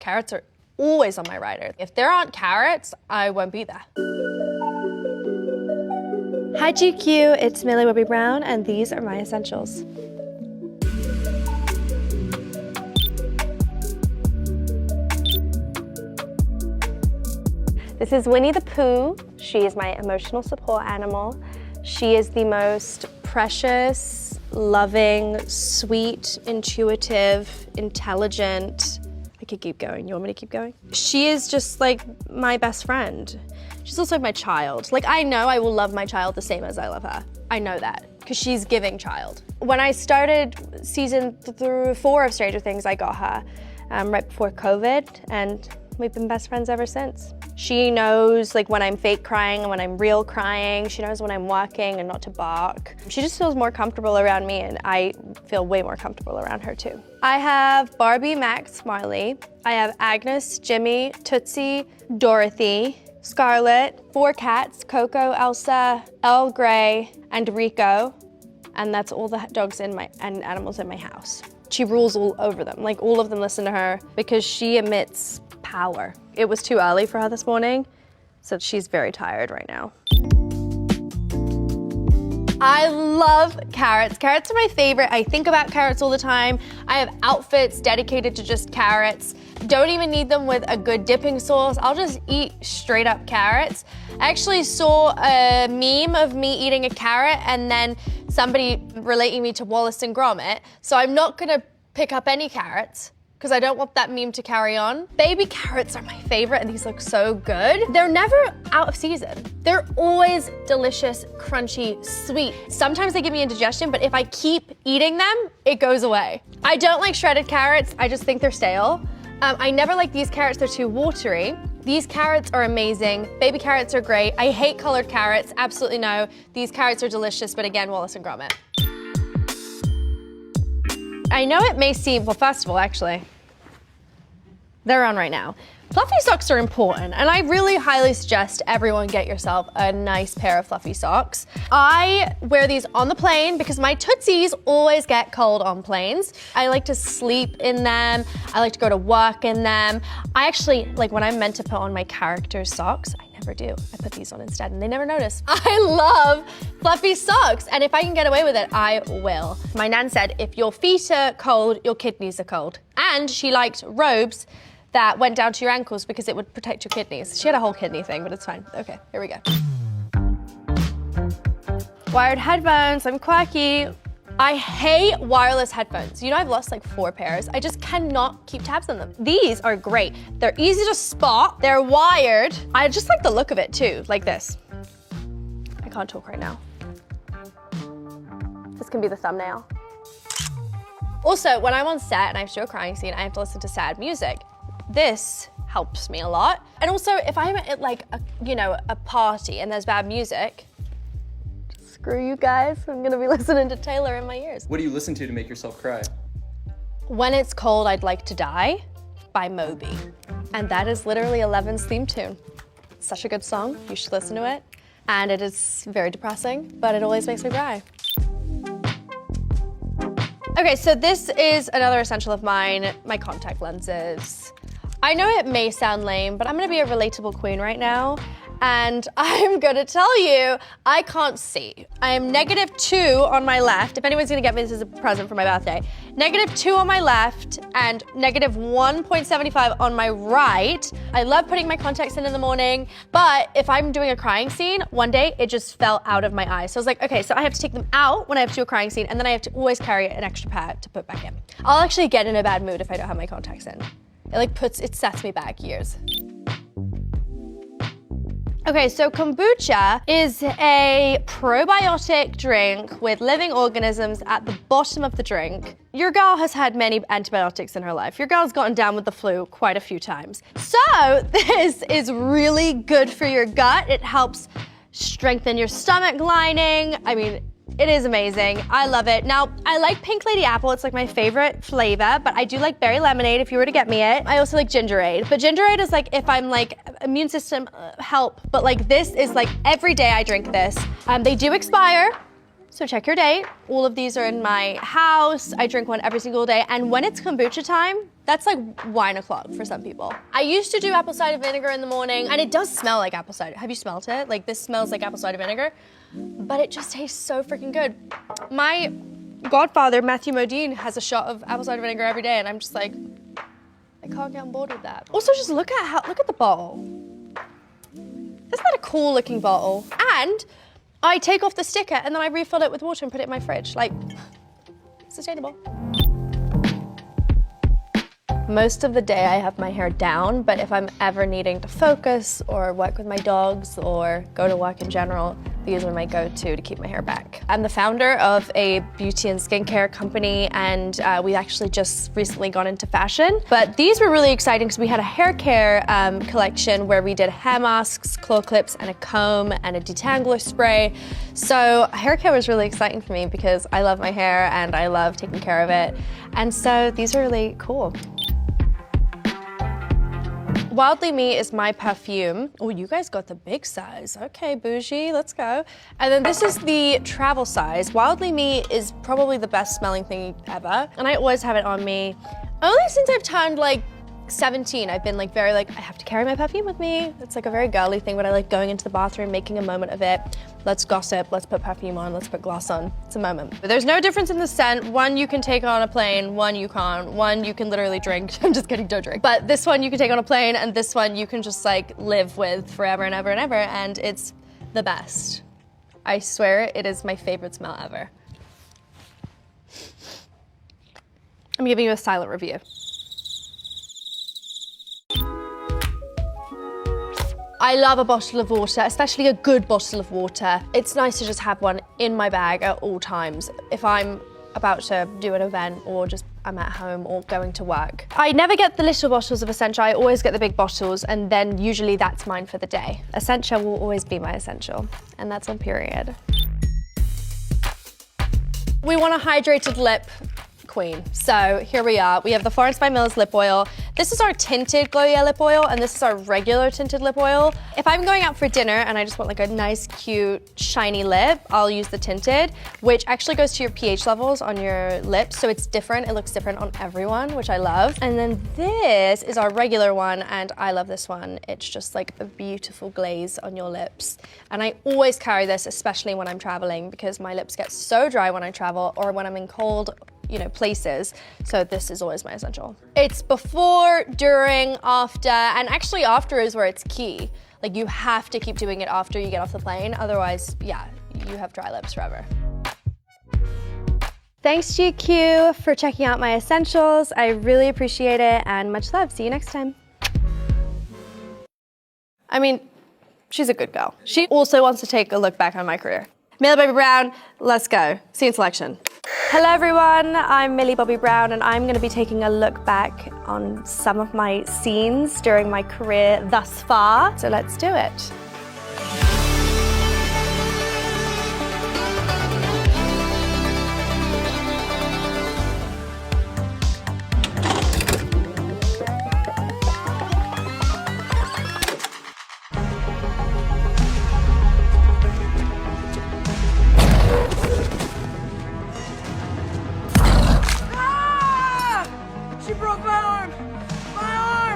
Carrots are always on my rider. If there aren't carrots, I won't be there. Hi GQ, it's Millie Bobby Brown, and these are my essentials. This is Winnie the Pooh. She is my emotional support animal. She is the most precious, loving, sweet, intuitive, intelligent. I could keep going. You want me to keep going? She is just like my best friend. She's also my child. Like, I know I will love my child the same as I love her. I know that, because she's giving child. When I started season 4 of Stranger Things, I got her right before COVID, and we've been best friends ever since. She knows like when I'm fake crying and when I'm real crying. She knows when I'm working and not to bark. She just feels more comfortable around me, and I feel way more comfortable around her too. I have Barbie, Max, Marley. I have Agnes, Jimmy, Tootsie, Dorothy, Scarlett, 4 cats, Coco, Elsa, Elle Gray, and Rico. And that's all the dogs and animals in my house. She rules all over them. Like, all of them listen to her because she emits power. It was too early for her this morning, so she's very tired right now. I love carrots. Carrots are my favorite. I think about carrots all the time. I have outfits dedicated to just carrots. Don't even need them with a good dipping sauce. I'll just eat straight up carrots. I actually saw a meme of me eating a carrot and then somebody relating me to Wallace and Gromit. So I'm not gonna pick up any carrots because I don't want that meme to carry on. Baby carrots are my favorite, and these look so good. They're never out of season. They're always delicious, crunchy, sweet. Sometimes they give me indigestion, but if I keep eating them, it goes away. I don't like shredded carrots. I just think they're stale. I never like these carrots. They're too watery. These carrots are amazing. Baby carrots are great. I hate colored carrots, absolutely no. These carrots are delicious, but again, Wallace and Gromit. I know it may seem, well, first of all, actually, they're on right now. Fluffy socks are important, and I really highly suggest everyone get yourself a nice pair of fluffy socks. I wear these on the plane because my tootsies always get cold on planes. I like to sleep in them. I like to go to work in them. I actually, like when I'm meant to put on my character's socks, I never do. I put these on instead, and they never notice. I love fluffy socks, and if I can get away with it, I will. My nan said, if your feet are cold, your kidneys are cold. And she liked robes that went down to your ankles because it would protect your kidneys. She had a whole kidney thing, but it's fine. Okay, here we go. Wired headphones, I'm quirky. I hate wireless headphones. You know, I've lost like 4 pairs. I just cannot keep tabs on them. These are great. They're easy to spot. They're wired. I just like the look of it too, like this. I can't talk right now. This can be the thumbnail. Also, when I'm on set and I have to do a crying scene, I have to listen to sad music. This helps me a lot. And also, if I'm at like a party and there's bad music, screw you guys, I'm gonna be listening to Taylor in my ears. What do you listen to make yourself cry? When It's Cold, I'd Like to Die by Moby. And that is literally Eleven's theme tune. It's such a good song, you should listen to it. And it is very depressing, but it always makes me cry. Okay, so this is another essential of mine, my contact lenses. I know it may sound lame, but I'm gonna be a relatable queen right now. And I'm gonna tell you, I can't see. I am -2 on my left. If anyone's gonna get me this as a present for my birthday. -2 on my left and -1.75 on my right. I love putting my contacts in the morning, but if I'm doing a crying scene, one day it just fell out of my eyes. So I was like, okay, so I have to take them out when I have to do a crying scene, and then I have to always carry an extra pair to put back in. I'll actually get in a bad mood if I don't have my contacts in. It sets me back years. Okay, so kombucha is a probiotic drink with living organisms at the bottom of the drink. Your girl has had many antibiotics in her life. Your girl's gotten down with the flu quite a few times. So this is really good for your gut. It helps strengthen your stomach lining. I mean, it is amazing. I love it. Now, I like Pink Lady Apple. It's like my favorite flavor, but I do like berry lemonade if you were to get me it. I also like Gingerade, but Gingerade is like if I'm like immune system help, but like this is like every day I drink this. They do expire, So check your date. All of these are in my house. I drink one every single day. And when it's kombucha time, that's like wine o'clock for some people. I used to do apple cider vinegar in the morning, and it does smell like apple cider. Have you smelled it? Like, this smells like apple cider vinegar, but it just tastes so freaking good. My godfather, Matthew Modine, has a shot of apple cider vinegar every day, and I'm just like, I can't get on board with that. Also, just look at the bottle. Isn't that a cool looking bottle? And I take off the sticker and then I refill it with water and put it in my fridge. Like, sustainable. Most of the day I have my hair down, but if I'm ever needing to focus or work with my dogs or go to work in general, these are my go-to to keep my hair back. I'm the founder of a beauty and skincare company, and we actually just recently got into fashion. But these were really exciting because we had a hair care collection where we did hair masks, claw clips, and a comb, and a detangler spray. So hair care was really exciting for me because I love my hair and I love taking care of it. And so these are really cool. Wildly Me is my perfume. Oh, you guys got the big size. Okay, bougie, let's go. And then this is the travel size. Wildly Me is probably the best smelling thing ever. And I always have it on me. Only since I've turned like 17, I've been like very like, I have to carry my perfume with me. It's like a very girly thing, but I like going into the bathroom, making a moment of it. Let's gossip, let's put perfume on, let's put gloss on. It's a moment. But there's no difference in the scent. One you can take on a plane, one you can't. One you can literally drink. I'm just kidding, don't drink. But this one you can take on a plane, and this one you can just like live with forever and ever and ever, and it's the best. I swear it is my favorite smell ever. I'm giving you a silent review. I love a bottle of water, especially a good bottle of water. It's nice to just have one in my bag at all times if I'm about to do an event or just I'm at home or going to work. I never get the little bottles of Essentia, I always get the big bottles, and then usually that's mine for the day. Essentia will always be my essential, and that's on period. We want a hydrated lip queen. So here we are. We have the Florence by Mills lip oil. This is our tinted Glow Yeah lip oil, and this is our regular tinted lip oil. If I'm going out for dinner and I just want like a nice, cute, shiny lip, I'll use the tinted, which actually goes to your pH levels on your lips. So it's different. It looks different on everyone, which I love. And then this is our regular one, and I love this one. It's just like a beautiful glaze on your lips. And I always carry this, especially when I'm traveling, because my lips get so dry when I travel or when I'm in cold, places. So this is always my essential. It's before, during, after, and actually after is where it's key. Like, you have to keep doing it after you get off the plane. Otherwise, yeah, you have dry lips forever. Thanks GQ for checking out my essentials. I really appreciate it, and much love. See you next time. I mean, she's a good girl. She also wants to take a look back on my career. Millie Bobby Brown, let's go. See you in selection. Hello everyone, I'm Millie Bobby Brown, and I'm going to be taking a look back on some of my scenes during my career thus far. So let's do it.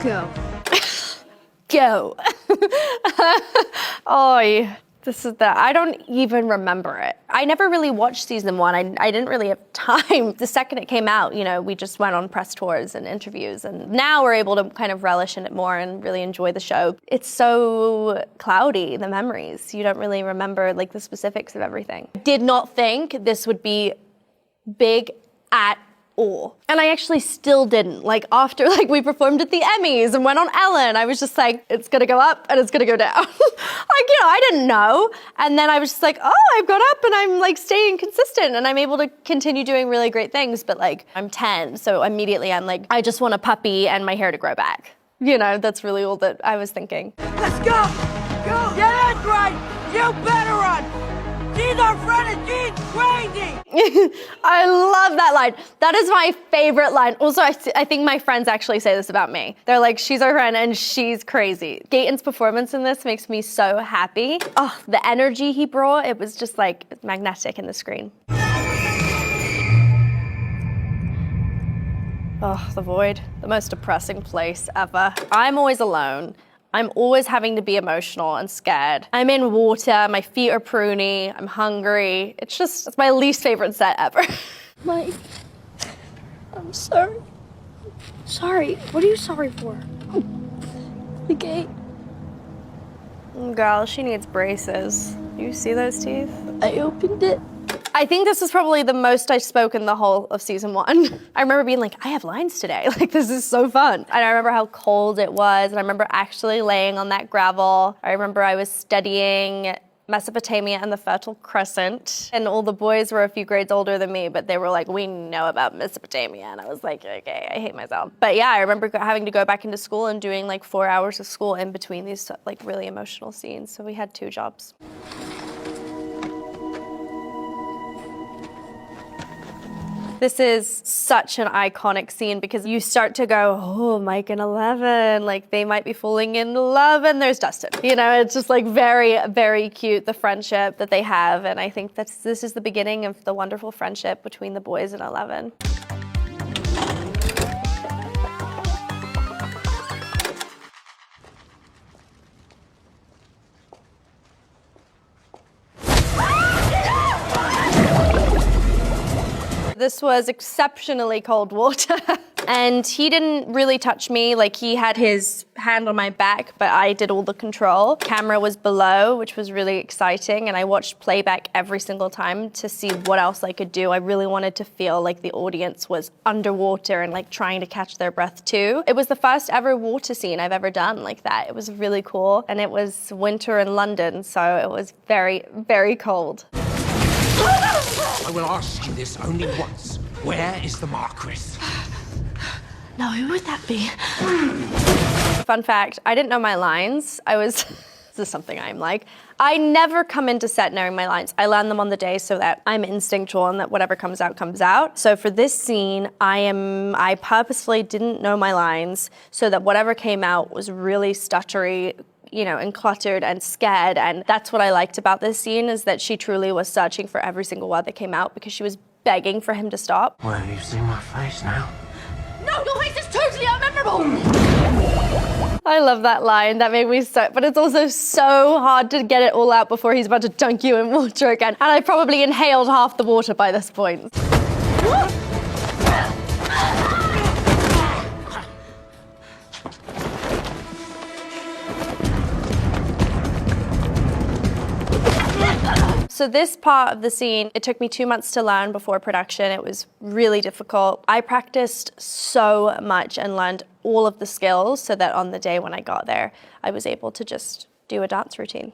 Go. Go. Oh, this is I don't even remember it. I never really watched season 1. I didn't really have time. The second it came out, we just went on press tours and interviews, and now we're able to kind of relish in it more and really enjoy the show. It's so cloudy, the memories. You don't really remember like the specifics of everything. I did not think this would be big at all. And I actually still didn't. Like, after we performed at the Emmys and went on Ellen, I was just like, it's gonna go up and it's gonna go down. I didn't know. And then I was just like, oh, I've gone up and I'm like staying consistent and I'm able to continue doing really great things. But like, I'm 10, so immediately I'm like, I just want a puppy and my hair to grow back. That's really all that I was thinking. Let's go! Go! Yeah, that's right! You better run! She's our friend and she's crazy! I love that line. That is my favorite line. Also, I think my friends actually say this about me. They're like, she's our friend and she's crazy. Gaten's performance in this makes me so happy. Oh, the energy he brought, it was just like magnetic in the screen. Oh, the void, the most depressing place ever. I'm always alone. I'm always having to be emotional and scared. I'm in water, my feet are pruny, I'm hungry. It's my least favorite set ever. Mike, I'm sorry. Sorry, what are you sorry for? The gate. Girl, she needs braces. You see those teeth? I opened it. I think this was probably the most I spoke in the whole of season 1. I remember being like, I have lines today. Like, this is so fun. And I remember how cold it was. And I remember actually laying on that gravel. I remember I was studying Mesopotamia and the Fertile Crescent. And all the boys were a few grades older than me, but they were like, we know about Mesopotamia. And I was like, okay, I hate myself. But yeah, I remember having to go back into school and doing like 4 hours of school in between these like really emotional scenes. So we had 2 jobs. This is such an iconic scene because you start to go, oh, Mike and Eleven, like they might be falling in love, and there's Dustin. You know, it's just like very, very cute, the friendship that they have. And I think this is the beginning of the wonderful friendship between the boys and Eleven. This was exceptionally cold water. And he didn't really touch me, like he had his hand on my back, but I did all the control. Camera was below, which was really exciting, and I watched playback every single time to see what else I could do. I really wanted to feel like the audience was underwater and like trying to catch their breath too. It was the first ever water scene I've ever done like that. It was really cool, and it was winter in London, so it was very, very cold. I will ask you this only once. Where is the Marquis? Now, who would that be? Fun fact, I didn't know my lines. This is something I'm like. I never come into set knowing my lines. I learn them on the day so that I'm instinctual and that whatever comes out, comes out. So for this scene, I purposefully didn't know my lines so that whatever came out was really stuttery, you know, and cluttered and scared. And that's what I liked about this scene, is that she truly was searching for every single word that came out because she was begging for him to stop. Well, you've seen my face now. No, your face is totally unmemorable! I love that line. That made me so, but it's also so hard to get it all out before he's about to dunk you in water again. And I probably inhaled half the water by this point. So this part of the scene, it took me 2 months to learn before production. It was really difficult. I practiced so much and learned all of the skills so that on the day when I got there, I was able to just do a dance routine.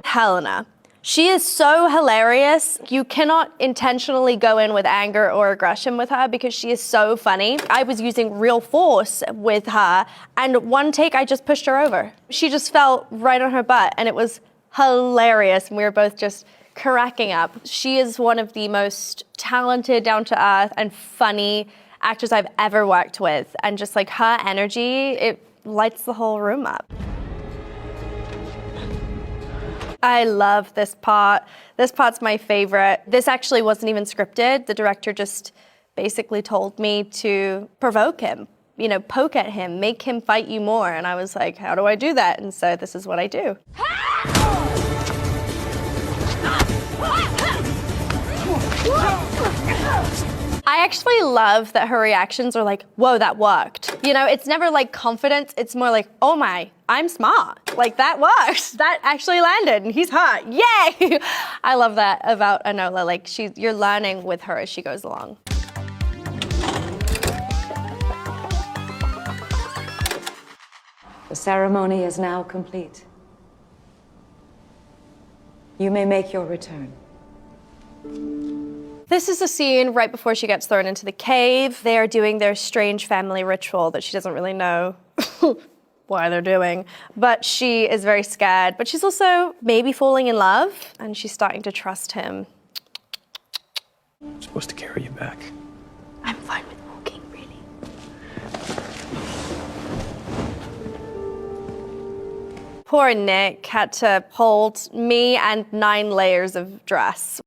Helena. She is so hilarious. You cannot intentionally go in with anger or aggression with her because she is so funny. I was using real force with her, and one take I just pushed her over. She just fell right on her butt, and it was hilarious, and we were both just cracking up. She is one of the most talented, down-to-earth, and funny actors I've ever worked with, and just like her energy, it lights the whole room up. I love this part. This part's my favorite. This actually wasn't even scripted. The director just basically told me to provoke him, you know, poke at him, make him fight you more. And I was like, how do I do that? And so this is what I do. I actually love that her reactions are like, whoa, that worked. You know, it's never like confidence, it's more like, oh my, I'm smart. Like, that worked. That actually landed, and he's hot, yay! I love that about Enola, like you're learning with her as she goes along. The ceremony is now complete. You may make your return. This is a scene right before she gets thrown into the cave. They are doing their strange family ritual that she doesn't really know why they're doing. But she is very scared, but she's also maybe falling in love, and she's starting to trust him. I'm supposed to carry you back. I'm fine with walking, really. Poor Nick had to hold me and 9 layers of dress.